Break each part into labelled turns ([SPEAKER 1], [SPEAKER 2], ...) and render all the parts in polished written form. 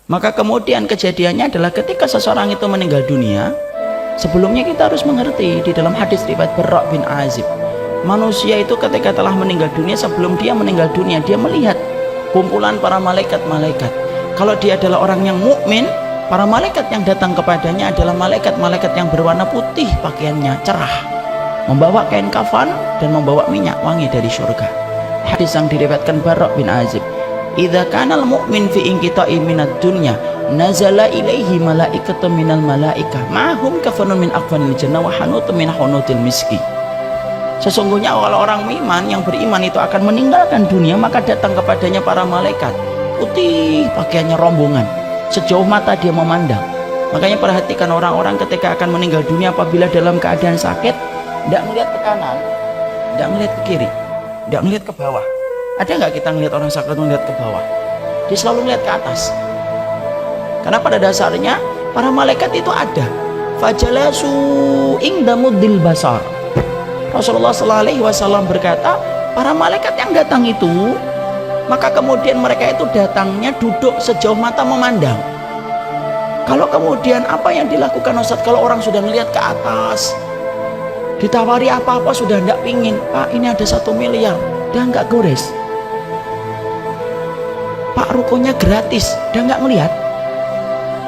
[SPEAKER 1] Maka kemudian kejadiannya adalah ketika seseorang itu meninggal dunia, sebelumnya kita harus mengerti di dalam hadis riwayat Barra bin Azib, manusia itu ketika telah meninggal dunia, sebelum dia meninggal dunia dia melihat kumpulan para malaikat-malaikat. Kalau dia adalah orang yang mukmin, para malaikat yang datang kepadanya adalah malaikat-malaikat yang berwarna putih, pakaiannya cerah, membawa kain kafan dan membawa minyak wangi dari surga. Hadis yang diriwayatkan Barra bin Azib, idza kana al-mu'min fi inqita'i minad dunya nazala ilaihi malaikatun minal malaikah ma'hum kafanun min akfanil jannah wa hanutun min hunutil miski. Sesungguhnya kalau orang iman yang beriman itu akan meninggalkan dunia, maka datang kepadanya para malaikat putih, pakaiannya rombongan, sejauh mata dia memandang. Makanya perhatikan orang-orang ketika akan meninggal dunia, apabila dalam keadaan sakit, tidak melihat ke kanan, tidak melihat ke kiri, tidak melihat ke bawah. Ada nggak kita melihat orang sakit melihat ke bawah? Dia selalu melihat ke atas. Karena pada dasarnya para malaikat itu ada. Fajalasu ingdamuddil basar. Rasulullah SAW berkata, para malaikat yang datang itu, maka kemudian mereka itu datangnya duduk sejauh mata memandang. Kalau kemudian apa yang dilakukan Ustaz kalau orang sudah melihat ke atas, ditawari apa-apa sudah tidak pingin, Pak ini ada 1 miliar, dia nggak gores. Pak rukonya gratis, dia nggak melihat.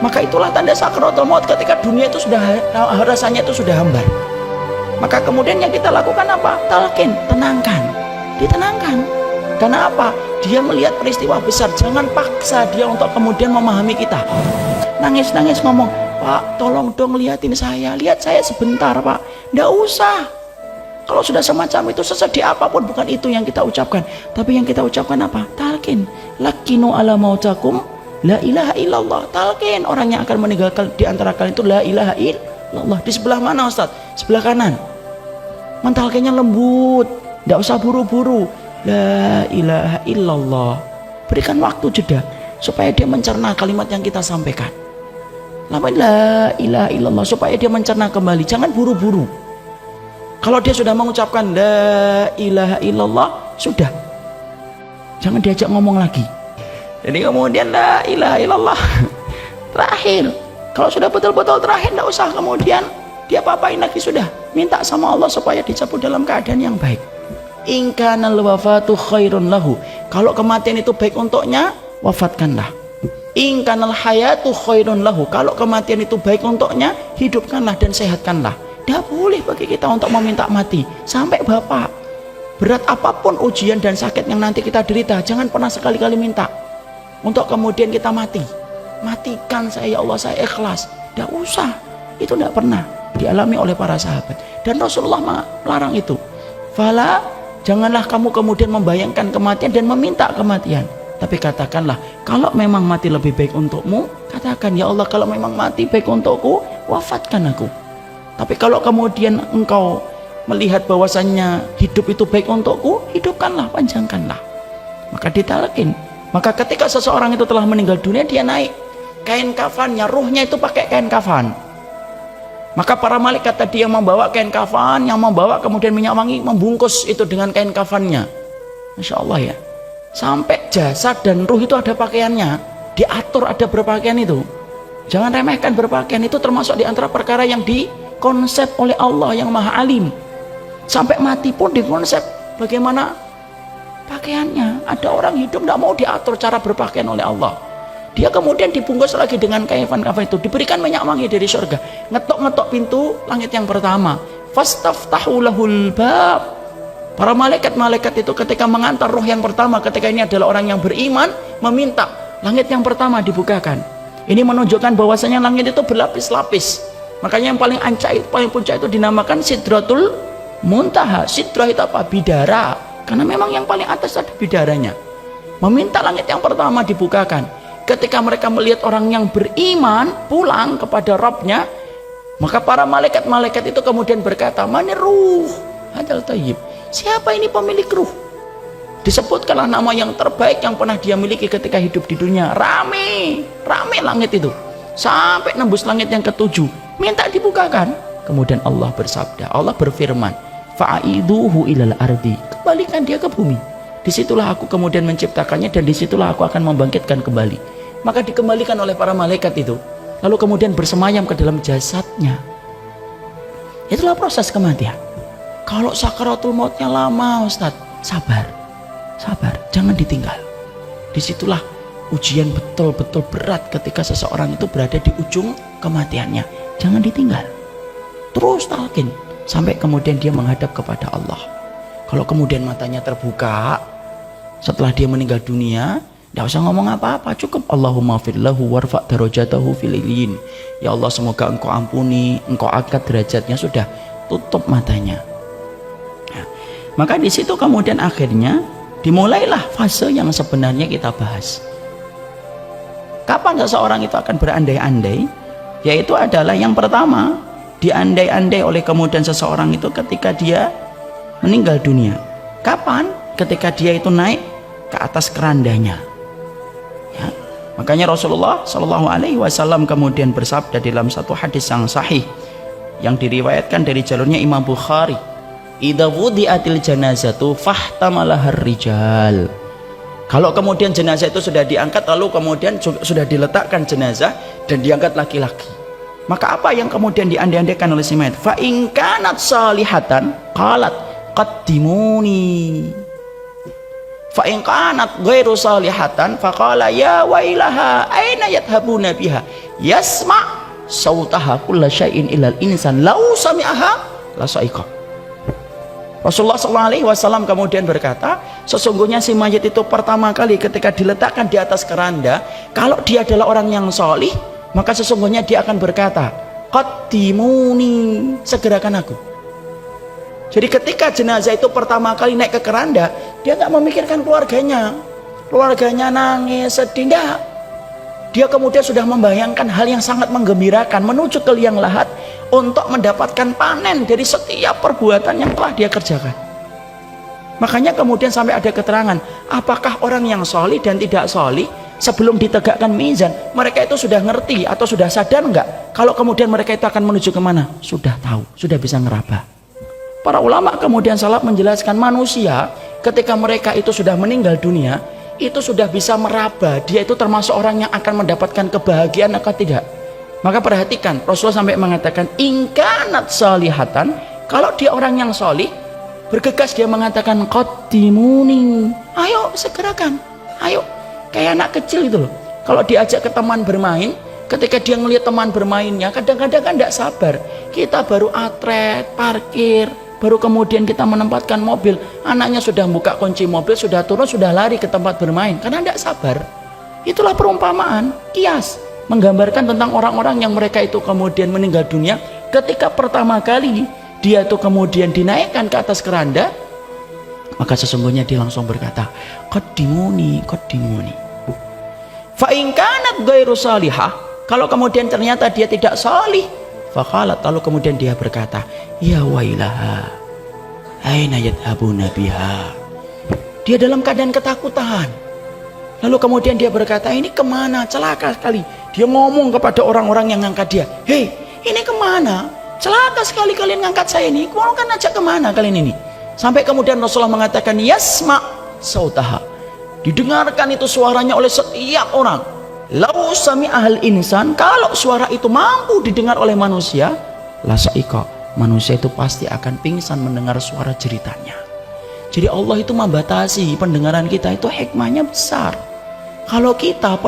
[SPEAKER 1] Maka itulah tanda sakaratul maut, ketika dunia itu sudah rasanya itu sudah hambar. Maka kemudian yang kita lakukan apa? Talqin, tenangkan, ditenangkan. Karena apa? Dia melihat peristiwa besar, jangan paksa dia untuk kemudian memahami kita. Nangis-nangis ngomong, Pak tolong dong lihatin saya, lihat saya sebentar Pak. Nggak usah. Kalau sudah semacam itu, sesedih apapun bukan itu yang kita ucapkan. Tapi yang kita ucapkan apa? Talqin, lakinu ala mautakum la ilaha illallah. Talqin, orang yang akan meninggalkan di antara kalian itu la ilaha illallah. Di sebelah mana Ustaz? Sebelah kanan. Mentalkinnya lembut, tidak usah buru-buru. La ilaha illallah. Berikan waktu jeda supaya dia mencerna kalimat yang kita sampaikan. La ilaha illallah, supaya dia mencerna kembali. Jangan buru-buru. Kalau dia sudah mengucapkan la ilaha illallah, sudah, jangan diajak ngomong lagi. Jadi kemudian la ilaha illallah terakhir, kalau sudah betul-betul terakhir, tidak usah kemudian dia apa-apain lagi, sudah minta sama Allah supaya dicabut dalam keadaan yang baik. In kanal wafatu khairun lahu, kalau kematian itu baik untuknya, wafatkanlah. In kanal hayatu khairun lahu, kalau kematian itu baik untuknya, hidupkanlah dan sehatkanlah. Tidak boleh bagi kita untuk meminta mati. Sampai Bapak, berat apapun ujian dan sakit yang nanti kita derita, jangan pernah sekali-kali minta untuk kemudian kita mati. Matikan saya ya Allah, saya ikhlas. Tidak usah. Itu tidak pernah dialami oleh para sahabat. Dan Rasulullah melarang itu. Fala, janganlah kamu kemudian membayangkan kematian dan meminta kematian. Tapi katakanlah, kalau memang mati lebih baik untukmu, katakan, ya Allah kalau memang mati baik untukku, wafatkan aku. Tapi kalau kemudian engkau melihat bahwasannya hidup itu baik untukku, hidupkanlah, panjangkanlah. Maka ditalqin. Maka ketika seseorang itu telah meninggal dunia, dia naik kain kafannya, ruhnya itu pakai kain kafan. Maka para malaikat tadi yang membawa kain kafan, yang membawa kemudian minyak wangi, membungkus itu dengan kain kafannya. Masya Allah ya. Sampai jasad dan ruh itu ada pakaiannya, diatur ada berpakaian itu. Jangan remehkan berpakaian, itu termasuk di antara perkara yang dikonsep oleh Allah yang Maha Alim. Sampai mati pun dikonsep bagaimana pakaiannya. Ada orang hidup tidak mau diatur cara berpakaian oleh Allah. Dia kemudian dibungkus lagi dengan kafan itu, diberikan minyak wangi dari surga. Ngetok-ngetok pintu langit yang pertama. Fastaftahu lahul bab. Para malaikat-malaikat itu ketika mengantar ruh yang pertama, ketika ini adalah orang yang beriman, meminta langit yang pertama dibukakan. Ini menunjukkan bahwasanya langit itu berlapis-lapis. Makanya yang paling ancak, paling puncak itu dinamakan Sidratul Muntaha. Sidrah itu apa? Bidara. Karena memang yang paling atas ada bidaranya. Meminta langit yang pertama dibukakan. Ketika mereka melihat orang yang beriman pulang kepada Rabbnya, maka para malaikat-malaikat itu kemudian berkata, Maniruh hadal tayyib. Siapa ini pemilik ruh? Disebutkanlah nama yang terbaik yang pernah dia miliki ketika hidup di dunia. Rame langit itu sampai nembus langit yang ketujuh, minta dibukakan. Kemudian Allah bersabda, Allah berfirman, fa'iduhu ilal ardi, kembalikan dia ke bumi. Disitulah aku kemudian menciptakannya dan disitulah aku akan membangkitkan kembali. maka dikembalikan oleh para malaikat itu, lalu kemudian bersemayam ke dalam jasadnya. Itulah proses kematian. Kalau sakaratul mautnya lama, Ustaz, sabar, jangan ditinggal. Disitulah ujian betul-betul berat ketika seseorang itu berada di ujung kematiannya. Jangan ditinggal, terus talqin sampai kemudian dia menghadap kepada Allah. Kalau kemudian matanya terbuka setelah dia meninggal dunia, tidak usah ngomong apa-apa, cukup Allahumma firlahu warfa' darajatahu fil ilyin. Ya Allah, semoga engkau ampuni, engkau angkat derajatnya, sudah, tutup matanya. Nah, maka di situ kemudian akhirnya dimulailah fase yang sebenarnya kita bahas. Kapan seseorang itu akan berandai-andai? Yaitu adalah yang pertama, diandai-andai oleh kemudian seseorang itu ketika dia meninggal dunia. Kapan? Ketika dia itu naik ke atas kerandanya. Ya. Makanya Rasulullah Shallallahu Alaihi Wasallam kemudian bersabda dalam satu hadis yang sahih yang diriwayatkan dari jalurnya Imam Bukhari, "Idza wudi'atil janazatu fahtamalahar rijal." Kalau kemudian jenazah itu sudah diangkat, lalu kemudian sudah diletakkan jenazah dan diangkat laki-laki, maka apa yang kemudian diandai-andaikan oleh si mayat? Fa in kanat salihatan qalat qaddimuni. Fa in kanat ghairu salihatan faqala ya wailaha aina yadhhabuna biha yasma sautaha kulla syai'in ilal insan lau sami'aha la sa'iqa. Rasulullah SAW kemudian berkata, sesungguhnya si mayat itu pertama kali ketika diletakkan di atas keranda, kalau dia adalah orang yang solih, maka sesungguhnya dia akan berkata, qaddimuni, segerakan aku. Jadi ketika jenazah itu pertama kali naik ke keranda, dia nggak memikirkan keluarganya nangis, sedih, enggak. Dia kemudian sudah membayangkan hal yang sangat menggembirakan, menuju ke liang lahat untuk mendapatkan panen dari setiap perbuatan yang telah dia kerjakan. Makanya kemudian sampai ada keterangan, apakah orang yang solih dan tidak solih sebelum ditegakkan mizan, mereka itu sudah ngerti atau sudah sadar enggak kalau kemudian mereka itu akan menuju kemana? Sudah tahu, sudah bisa ngeraba. Para ulama kemudian salaf menjelaskan, manusia ketika mereka itu sudah meninggal dunia, itu sudah bisa meraba dia itu termasuk orang yang akan mendapatkan kebahagiaan atau tidak. Maka perhatikan, Rasulullah sampai mengatakan ingkanat salihatan, kalau dia orang yang solih, bergegas dia mengatakan qaddimuni, ayo segerakan, ayo. Kayak anak kecil itu loh, kalau diajak ke teman bermain, ketika dia ngelihat teman bermainnya, kadang-kadang kan tidak sabar. Kita baru atret, parkir, baru kemudian kita menempatkan mobil, anaknya sudah buka kunci mobil, sudah turun, sudah lari ke tempat bermain karena tidak sabar. Itulah perumpamaan, kias, menggambarkan tentang orang-orang yang mereka itu kemudian meninggal dunia ketika pertama kali dia itu kemudian dinaikkan ke atas keranda, maka sesungguhnya dia langsung berkata qaddimuni, qaddimuni. Fa in kanat ghairu salihah, kalau kemudian ternyata dia tidak salih, faqalat, lalu kemudian dia berkata ya wailaha aina yadhhabuna biha. Dia dalam keadaan ketakutan, lalu kemudian dia berkata ini kemana, celaka sekali. Dia ngomong kepada orang-orang yang ngangkat dia, hei ini kemana, celaka sekali kalian ngangkat saya ini, mau kan ajak kemana kalian ini. Sampai kemudian Rasulullah mengatakan yasma sautaha, didengarkan itu suaranya oleh setiap orang. Lau sami ahal insan, kalau suara itu mampu didengar oleh manusia, la sa'iqa, manusia itu pasti akan pingsan mendengar suara jeritannya. Jadi Allah itu membatasi pendengaran kita, itu hikmahnya besar. Kalau kita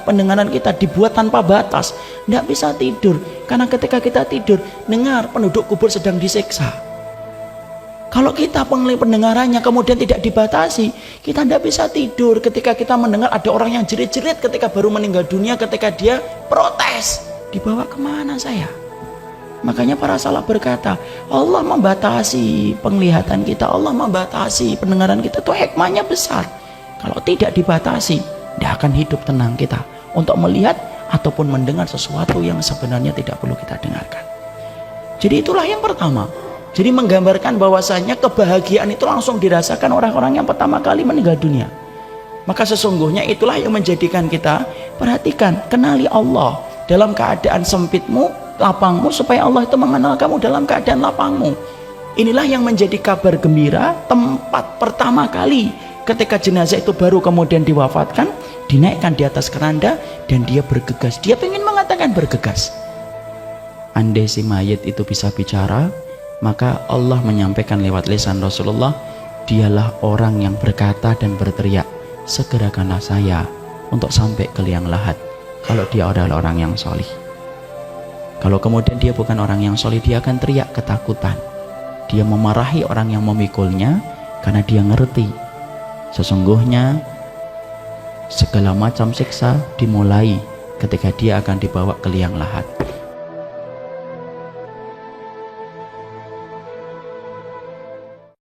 [SPEAKER 1] pendengaran kita dibuat tanpa batas, tidak bisa tidur, karena ketika kita tidur dengar penduduk kubur sedang disiksa. Kalau kita pendengarannya kemudian tidak dibatasi, kita tidak bisa tidur ketika kita mendengar ada orang yang jerit-jerit ketika baru meninggal dunia, ketika dia protes, dibawa kemana saya? Makanya para salaf berkata, Allah membatasi penglihatan kita, Allah membatasi pendengaran kita, itu hikmahnya besar. Kalau tidak dibatasi, tidak akan hidup tenang kita untuk melihat ataupun mendengar sesuatu yang sebenarnya tidak perlu kita dengarkan. Jadi itulah yang pertama. Jadi menggambarkan bahwasanya kebahagiaan itu langsung dirasakan orang-orang yang pertama kali meninggal dunia. Maka sesungguhnya itulah yang menjadikan kita, perhatikan, kenali Allah dalam keadaan sempitmu, lapangmu, supaya Allah itu mengenal kamu dalam keadaan lapangmu. Inilah yang menjadi kabar gembira, tempat pertama kali ketika jenazah itu baru kemudian diwafatkan, dinaikkan di atas keranda, dan dia bergegas, dia ingin mengatakan bergegas. Andai si mayit itu bisa bicara, maka Allah menyampaikan lewat lisan Rasulullah, dialah orang yang berkata dan berteriak, segerakanlah saya untuk sampai ke liang lahat, kalau dia adalah orang yang solih. Kalau kemudian dia bukan orang yang solih, dia akan teriak ketakutan, dia memarahi orang yang memikulnya, karena dia ngerti sesungguhnya segala macam siksa dimulai ketika dia akan dibawa ke liang lahat.